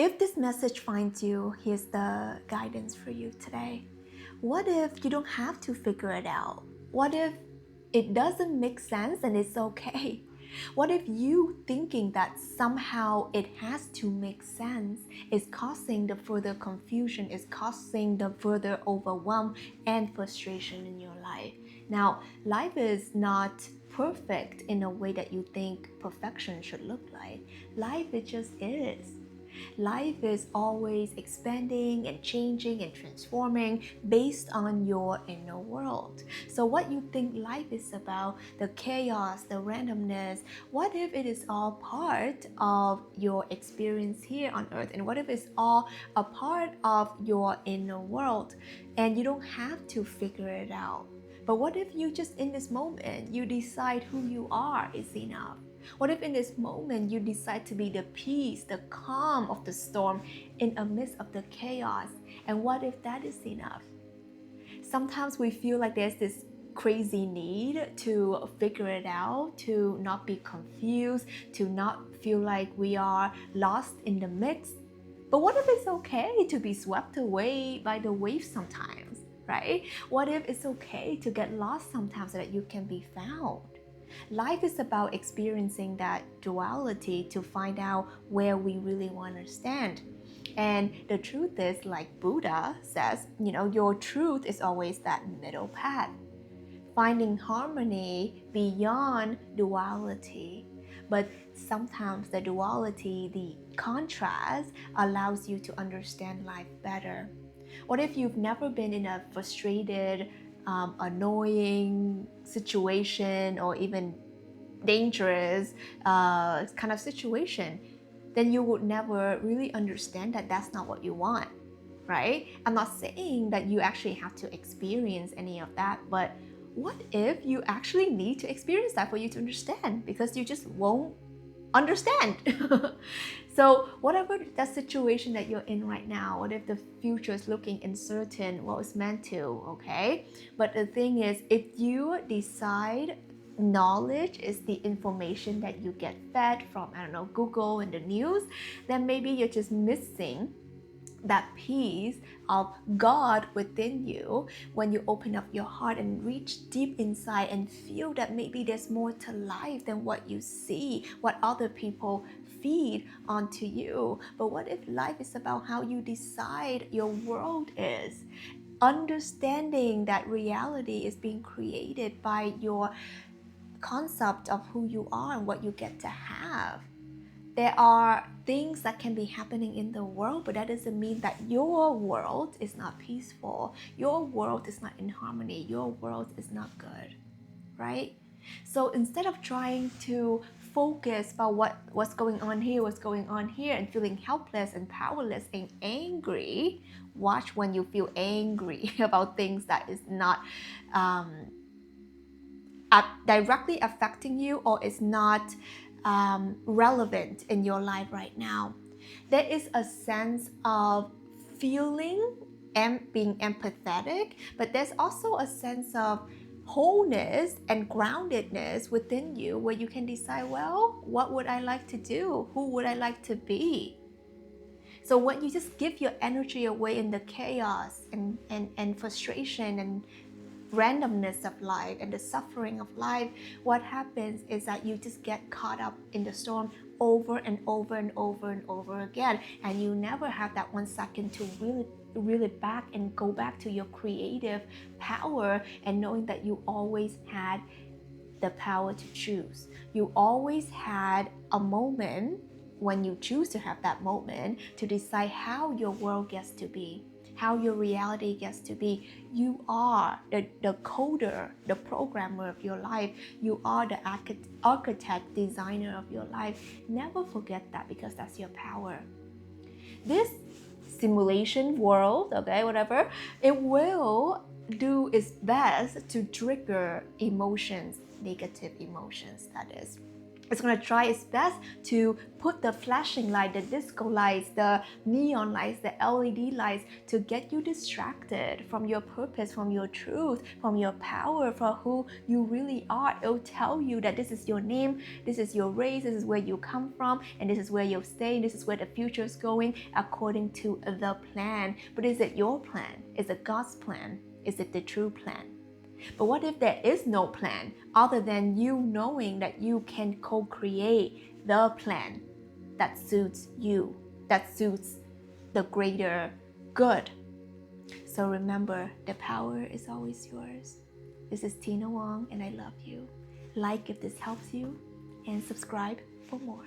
If this message finds you, here's the guidance for you today. What if you don't have to figure it out? What if it doesn't make sense and it's okay? What if you thinking that somehow it has to make sense is causing the further confusion, is causing the further overwhelm and frustration in your life? Now, life is not perfect in a way that you think perfection should look like. Life, it just is. Life is always expanding and changing and transforming based on your inner world. So, what you think life is about, the chaos, the randomness, what if it is all part of your experience here on earth? And what if it's all a part of your inner world and you don't have to figure it out? But what if you just in this moment, you decide who you are is enough? What if in this moment you decide to be the peace, the calm of the storm in the midst of the chaos? And what if that is enough? Sometimes we feel like there's this crazy need to figure it out, to not be confused, to not feel like we are lost in the mix. But what if it's okay to be swept away by the waves sometimes, right? What if it's okay to get lost sometimes so that you can be found? Life is about experiencing that duality to find out where we really want to stand. And the truth is, like Buddha says, your truth is always that middle path. Finding harmony beyond duality. But sometimes the duality, the contrast, allows you to understand life better. What if you've never been in a frustrated, annoying situation or even dangerous kind of situation? Then you would never really understand that that's not what you want, right? I'm not saying that you actually have to experience any of that, but what if you actually need to experience that for you to understand? Because you just won't understand. So whatever that situation that you're in right now, what if the future is looking uncertain? Well, it's meant to, okay? But the thing is, if you decide knowledge is the information that you get fed from, I don't know, Google and the news, then maybe you're just missing that peace of God within you when you open up your heart and reach deep inside and feel that maybe there's more to life than what you see, what other people feed onto you. But what if life is about how you decide your world is? Understanding that reality is being created by your concept of who you are and what you get to have. There are things that can be happening in the world, but that doesn't mean that your world is not peaceful. Your world is not in harmony. Your world is not good, right? So instead of trying to focus about what's going on here, and feeling helpless and powerless and angry, watch when you feel angry about things that is not directly affecting you or is not relevant in your life right now. There is a sense of feeling and being empathetic, but there's also a sense of wholeness and groundedness within you where you can decide, well, what would I like to do? Who would I like to be? So when you just give your energy away in the chaos and frustration and randomness of life and the suffering of life, what happens is that you just get caught up in the storm over and over and over and over again, and you never have that 1 second to really back and go back to your creative power and knowing that you always had the power to choose. You always had a moment when you choose to have that moment to decide how your world gets to be, how your reality gets to be. You are the coder, the programmer of your life. You are the architect, designer of your life. Never forget that, because that's your power. This simulation world, okay, whatever, it will do its best to trigger emotions, negative emotions, that is. It's going to try its best to put the flashing light, the disco lights, the neon lights, the LED lights to get you distracted from your purpose, from your truth, from your power, from who you really are. It'll tell you that this is your name, this is your race, this is where you come from, and this is where you'll stay, this is where the future is going according to the plan. But is it your plan? Is it God's plan? Is it the true plan? But what if there is no plan other than you knowing that you can co-create the plan that suits you, that suits the greater good? So remember, the power is always yours. This is Tina Wong, and I love you. Like if this helps you, and subscribe for more.